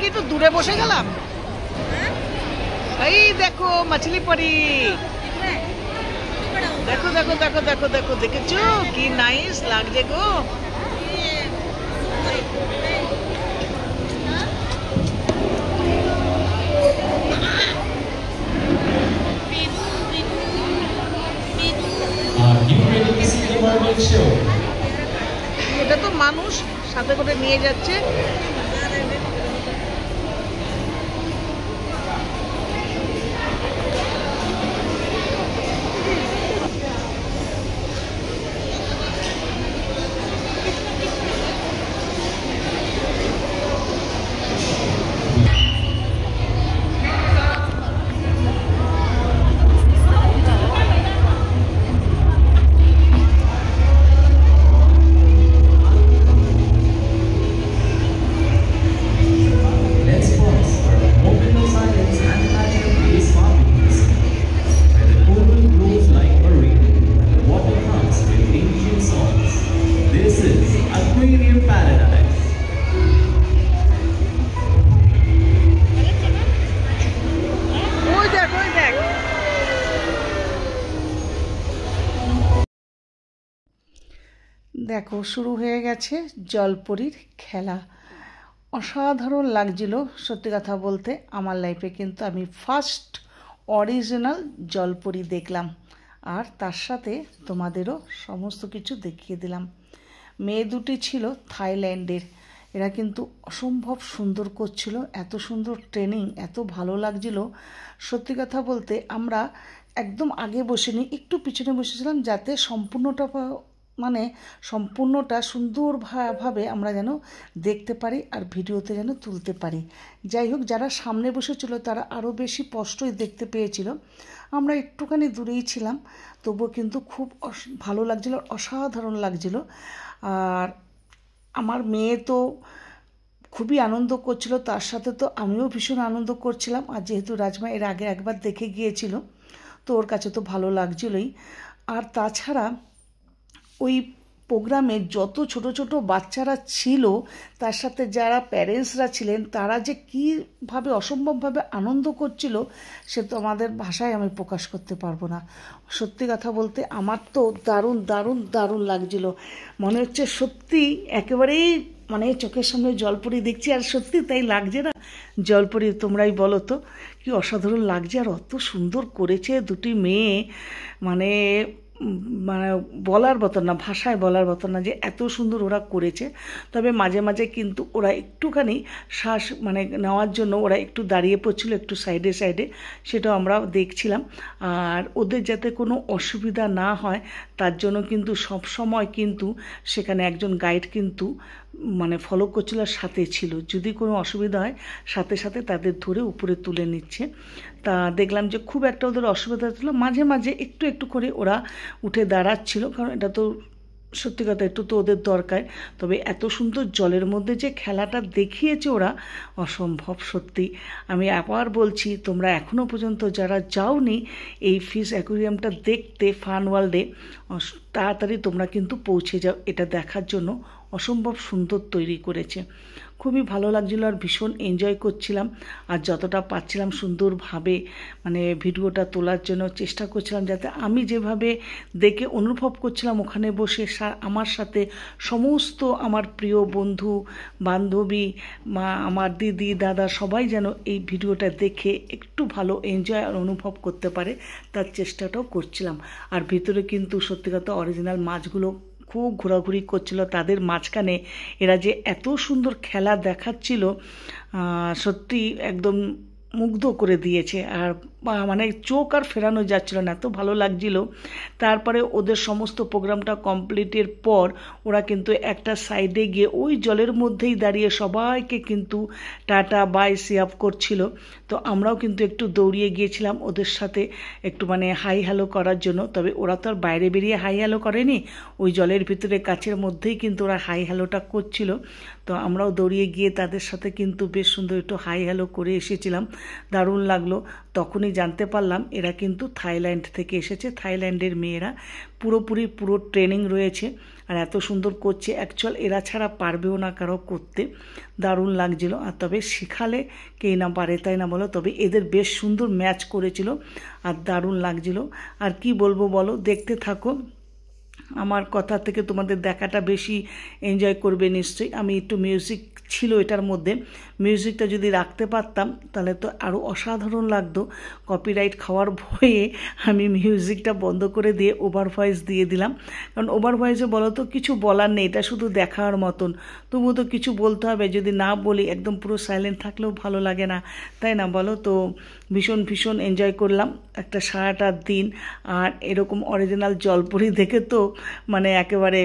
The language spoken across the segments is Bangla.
কি একটু দূরে বসে গেলাম। এই দেখো মাছলি পরি, দেখো দেখো দেখো দেখো দেখো, দেখেছো কি নাইস লাগছে গো। এটা তো মানুষ সাথে করে নিয়ে যাচ্ছে। দেখো শুরু হয়ে গেছে জলপরীর খেলা। অসাধারণ লাগছিল সত্যি কথা বলতে। আমার লাইফে কিন্তু আমি ফার্স্ট অরিজিনাল জলপরী দেখলাম, আর তার সাথে তোমাদেরও সমস্ত কিছু দেখিয়ে দিলাম। মেয়ে দুটি ছিল থাইল্যান্ডের, এরা কিন্তু অসম্ভব সুন্দর করছিল, এত সুন্দর ট্রেনিং, এত ভালো লাগছিল। সত্যি কথা বলতে আমরা একদম আগে বসিনি, একটু পিছনে বসেছিলাম যাতে সম্পূর্ণটা সুন্দরভাবে আমরা যেন দেখতে পারি আর ভিডিওতে যেন তুলতে পারি। যাই হোক, যারা সামনে বসেছিল তারা আরও বেশি স্পষ্টই দেখতে পেয়েছিল। আমরা একটুখানি দূরেই ছিলাম, তবুও কিন্তু খুব ভালো লাগছিল, অসাধারণ লাগছিল। আর আমার মেয়ে তো খুবই আনন্দ করছিল, তার সাথে তো আমিও ভীষণ আনন্দ করছিলাম। আর যেহেতু রাজমা এর আগে একবার দেখে গিয়েছিল, তো ওর কাছে তো ভালো লাগছিলই। আর তাছাড়া ওই প্রোগ্রামে যত ছোট ছোট বাচ্চারা ছিল, তার সাথে যারা প্যারেন্টসরা ছিলেন, তারা যে কীভাবে অসম্ভবভাবে আনন্দ করছিল সে তো আমাদের ভাষায় আমি প্রকাশ করতে পারবো না। সত্যি কথা বলতে আমার তো দারুণ দারুণ দারুণ লাগছিল। মনে হচ্ছে সত্যি একেবারেই চোখের সামনে জলপরি দেখছি, আর সত্যি তাই লাগছে না জলপরি? তোমরাই বলো তো কি অসাধারণ লাগছে, আর অত সুন্দর করেছে দুটি মেয়ে, মানে বলার মতো না, ভাষায় বলার মতো না যে এত সুন্দর ওরা করেছে। তবে মাঝে মাঝে কিন্তু ওরা একটুখানি শ্বাস নেওয়ার জন্য ওরা একটু দাঁড়িয়ে পড়ছিল, একটু সাইডে সাইডে, সেটাও আমরা দেখছিলাম। আর ওদের যাতে কোনো অসুবিধা না হয় তার জন্য কিন্তু সব সময় কিন্তু সেখানে একজন গাইড কিন্তু ফলো করছিল, সাথে ছিল। যদি কোনো অসুবিধা হয় সাথে সাথে তাদের ধরে উপরে তুলে নিচ্ছে। তা দেখলাম যে খুব একটা ওদের অসুবিধা ছিল, মাঝে মাঝে একটু একটু করে ওরা উঠে দাঁড়াচ্ছিল, কারণ এটা তো সত্যি কথা একটু তো ওদের দরকার। তবে এত সুন্দর জলের মধ্যে যে খেলাটা দেখিয়েছে ওরা, অসম্ভব সত্যি। আমি আবার বলছি, তোমরা এখনও পর্যন্ত যারা যাওনি এই ফিশ অ্যাকোয়ারিয়ামটা দেখতে ফান ওয়ার্ল্ডে, তাড়াতাড়ি তোমরা কিন্তু পৌঁছে যাও এটা দেখার জন্য। অসম্ভব সুন্দর তৈরি করেছে, খুবই ভালো লাগছিল আর ভীষণ এনজয় করছিলাম। আর যতটা পাচ্ছিলাম সুন্দরভাবে ভিডিওটা তোলার জন্য চেষ্টা করছিলাম, যাতে আমি যেভাবে দেখে অনুভব করছিলাম ওখানে বসে আমার সাথে সমস্ত আমার প্রিয় বন্ধু বান্ধবী, আমার দিদি দাদা সবাই যেন এই ভিডিওটা দেখে একটু ভালো এনজয় আর অনুভব করতে পারে, তার চেষ্টাটাও করছিলাম। আর ভিতরে কিন্তু সত্যি কথা অরিজিনাল মাছগুলো খুব ঘোরাঘুরি করছিল, তাদের মাঝখানে এরা যে এত সুন্দর খেলা দেখাচ্ছিল, সত্যি একদম মুগ্ধ করে দিয়েছে। আর চোখ আর ফেরানো যাচ্ছিল না, এত ভালো লাগছিল। তারপরে ওদের সমস্ত প্রোগ্রামটা কমপ্লিটের পর ওরা কিন্তু একটা সাইডে গিয়ে ওই জলের মধ্যেই দাঁড়িয়ে সবাইকে কিন্তু টাটা বাই সি আপ করছিল। তো আমরাও কিন্তু একটু দৌড়িয়ে গিয়েছিলাম ওদের সাথে একটু হাই হ্যালো করার জন্য। তবে ওরা তো আর বাইরে বেরিয়ে হাই হ্যালো করেনি, ওই জলের ভিতরে কাছের মধ্যেই কিন্তু ওরা হাই হ্যালোটা করছিল। তো আমরাও দৌড়িয়ে গিয়ে তাদের সাথে কিন্তু বেশ সুন্দর একটু হাই হ্যালো করে এসেছিলাম, দারুণ লাগলো। তখনই জানতে পারলাম এরা কিন্তু থাইল্যান্ড থেকে এসেছে, থাইল্যান্ডের মেয়েরা, পুরো ট্রেনিং রয়েছে আর এত সুন্দর করছে। অ্যাকচুয়াল এরা ছাড়া পারবেও না কারো করতে, দারুণ লাগছিল। আর তবে শেখালে কেই না পারে, তাই না বলো? তবে এদের বেশ সুন্দর ম্যাচ করেছিল আর দারুণ লাগছিল। আর কি বলবো বলো, দেখতে থাকো। আমার কথা থেকে তোমাদের দেখাটা বেশি এনজয় করবে নিশ্চয়ই। আমি একটু মিউজিক ছিল এটার মধ্যে, মিউজিকটা যদি রাখতে পারতাম তাহলে তো আরও অসাধারণ লাগতো। কপিরাইট খাওয়ার ভয়ে আমি মিউজিকটা বন্ধ করে দিয়ে ওভার ভয়েস দিয়ে দিলাম, কারণ ওভার ভয়েসে বলো তো কিছু বলার নেই, এটা শুধু দেখার মতন। তবুও তো কিছু বলতে হবে, যদি না বলি একদম পুরো সাইলেন্ট থাকলেও ভালো লাগে না, তাই না বলো? তো ভীষণ এনজয় করলাম একটা সারাটা দিন। আর এরকম অরিজিনাল জলপরি দেখে তো মানে একেবারে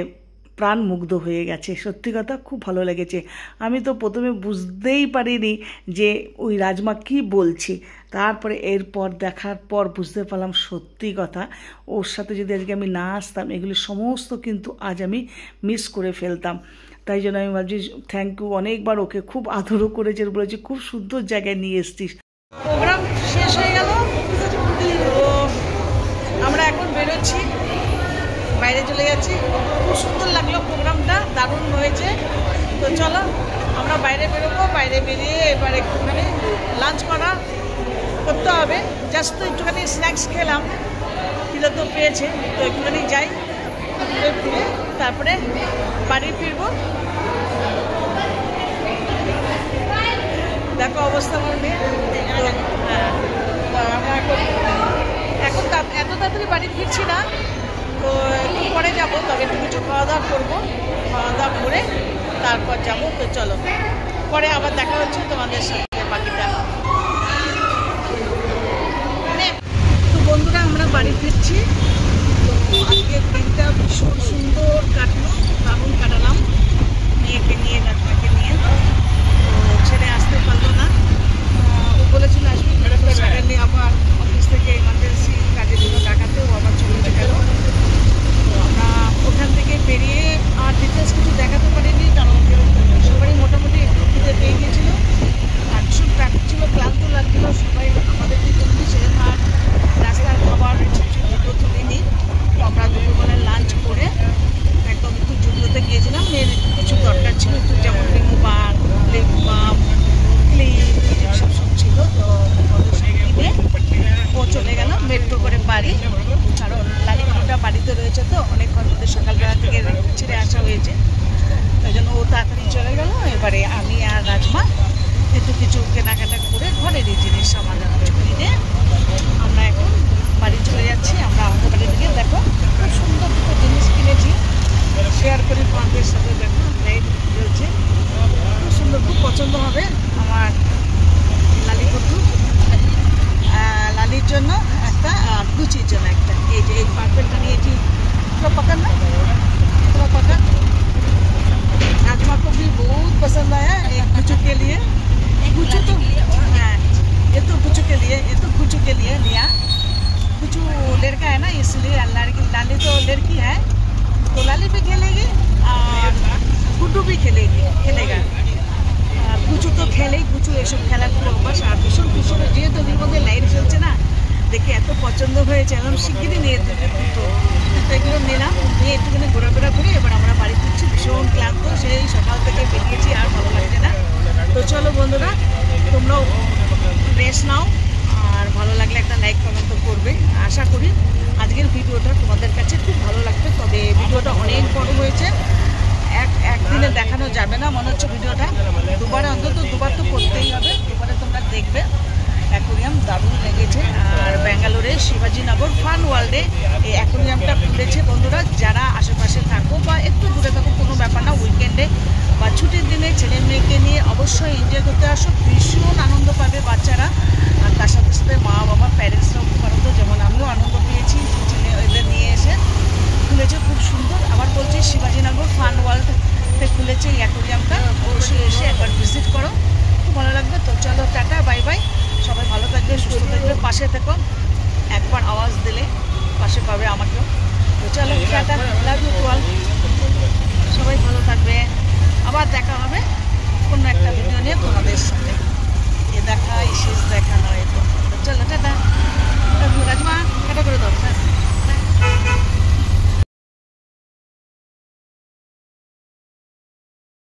প্রাণ মুগ্ধ হয়ে গেছে, সত্যি কথা খুব ভালো লেগেছে। আমি তো প্রথমে বুঝতেই পারিনি যে ওই রাজমা কি বলছে, তারপরে এরপর দেখার পর বুঝতে পারলাম সত্যি কথা, ওর সাথে যদি আজকে আমি না আসতাম এগুলি সমস্ত কিন্তু আজ আমি মিস করে ফেলতাম। তাই জন্য আমি ভাবছি থ্যাংক ইউ, অনেকবার ওকে খুব আদরও করেছে, বলেছি খুব সুন্দর জায়গায় নিয়ে এসছিস। প্রোগ্রাম শেষ হয়ে গেল, তো আমরা এখন বেরোচ্ছি, বাইরে চলে যাচ্ছি। খুব সুন্দর লাগলো প্রোগ্রামটা, দারুণ হয়েছে। তো চলো আমরা বাইরে বেরোবো, বাইরে বেরিয়ে এবার একটুখানি লাঞ্চ করতে হবে। জাস্ট তো একটুখানি স্ন্যাক্স খেলাম, খিদে তো পেয়েছে, তো একটুখানি যাই, ঘুরে তারপরে বাড়ি ফিরবো। দেখো অবস্থা আমার মেয়ে। তো আমরা এখন এত তাড়াতাড়ি বাড়ি ফিরছি না, তো একটু পরে যাবো, তবে একটু কিছু খাওয়া দাওয়া করবো, খাওয়া দাওয়া করে তারপর যাবো। তো চলো পরে আবার দেখা হচ্ছে তোমাদের সাথে বাকিটা। তো বন্ধুরা আমরা বাড়ি ফিরছি। তো আজকের দিনটা ভীষণ সুন্দর কাটলো, দারুণ কাটালাম মেয়েকে নিয়ে, রাজমাকে নিয়ে। তো ছেলে আসতে পারলো না, ও বলেছিল আসবে, সাডেনলি আবার অফিস থেকে ইমার্জেন্সি কাজের জন্য ডাকাতে ও আবার চলে গেল। তো আমরা ওখান থেকে বেরিয়ে আর ডিটেলস কিছু দেখাতে পারিনি, কারণ সবারই মোটামুটি একটু খিদে পেয়ে গিয়েছিলো আর ভীষণ ট্রাফিক ছিল, ক্লান্ত লাগছিল সবাই। আমাদের জন্য সেখানে রাস্তার খাবার দুটো তুলিনি, তো আমরা দুপুরবেলা লাঞ্চ করে একদম একটু জুগলোতে গিয়েছিলাম। মেয়ের কিছু দরকার ছিল, একটু যেমন রিমু বাম, লিপ বাম, ক্লিপ সব ছিল। তো ওদের সঙ্গে কিনে ও চলে গেল মেট্রো করে বাড়ি, কারণ লালিপুরটা বাড়িতে রয়েছে, তো অনেকক্ষণ ওদের সকালবেলা থেকে ছেড়ে আসা হয়েছে, তাই জন্য ও তাড়াতাড়ি চলে গেল। এবারে আমি আর রাজমা একটু কিছু কেনাকাটা করে ঘরেরই জিনিস সামান্য কিছু কিনে আমরা এখন বাড়ি চলে যাচ্ছি। আমরা আমাদের বাড়ি থেকে দেখো খুব সুন্দর দুটো জিনিস কিনেছি, শেয়ার করি তোমাদের সাথে। দেখো লাইট জ্বলছে, খুব সুন্দর, খুব পছন্দ হবে আমার লালির জন্য একটা, আর লুচির জন্য একটা। এই যে এই পার্পেলটা নিয়েছি, थोड़ा पकड़ना, थोड़ा पकड़। राजमा को भी बहुत पसंद आया, एक गुच्चू के लिए, गुच्चू तो हाँ, ये तो गुच्चू के लिए, ये तो गुच्चू के लिए लिया। गुच्चू लड़का है ना, इसलिए लाली तो लड़की है, तो लाली भी खेलेगी और गुड्डू भी खेलेगा। गुच्चू तो खेले, गुच्चू ये सब खेलाधुलो बस। और भीषण खुशी যেহেতু এর মধ্যে লাইট জ্বলছে না, দেখে এত পছন্দ হয়েছে, একদম শিগগিরই নিয়ে দুটো এগুলো নিলাম, নিয়ে একটুখানি ঘোরাফেরা করে এবার আমরা বাড়ি ফিরছি। ভীষণ ক্লান্ত, সেই সকাল থেকে বেরিয়েছি, আর ভালো লাগছে না। তো চলো বন্ধুরা, তোমরাও রেস্ট নাও, আর ভালো লাগলে একটা লাইক কমেন্ট করবে। আশা করি আজকের ভিডিওটা তোমাদের কাছে খুব ভালো লাগবে। তবে ভিডিওটা অনেক বড় হয়েছে, একদিনে দেখানো যাবে না মনে হচ্ছে। ভিডিওটা অন্তত দুবার তো করতেই হবে, দুবারে তোমরা দেখবে। অ্যাকোরিয়াম দারুণ লেগেছে। আর ব্যাঙ্গালোরে শিবাজীনগর ফান ওয়ার্ল্ডে এই অ্যাকোরিয়ামটা খুলেছে। বন্ধুরা যারা আশেপাশে থাকো বা একটু দূরে থাকো, কোনো ব্যাপার না, উইকেন্ডে বা ছুটির দিনে ছেলে মেয়েকে নিয়ে অবশ্যই এনজয় করতে আসো, ভীষণ আনন্দ পাবে বাচ্চারা। আর তার সাথে সাথে মা বাবা প্যারেন্টসরাও খুব আনন্দ, যেমন আমিও আনন্দ পেয়েছি। ছেলে এদের নিয়ে এসে খুলেছে, খুব সুন্দর। আবার বলছি শিবাজীনগর ফান ওয়ার্ল্ডে খুলেছে এই অ্যাকোরিয়ামটা, অবশ্যই এসে একবার ভিজিট করো, খুব ভালো লাগবে। তো চলো টাটা, বাই বাই, সবাই ভালো থাকবে, সুস্থ থাকবে, পাশে থেকো। একবার আওয়াজ দিলে পাশে পাবে আমাকেও। তো চলো টাটা, লাভ ইউ অল, সবাই ভালো থাকবে। আবার দেখা হবে অন্য একটা ভিডিও নিয়ে তোমাদের সাথে।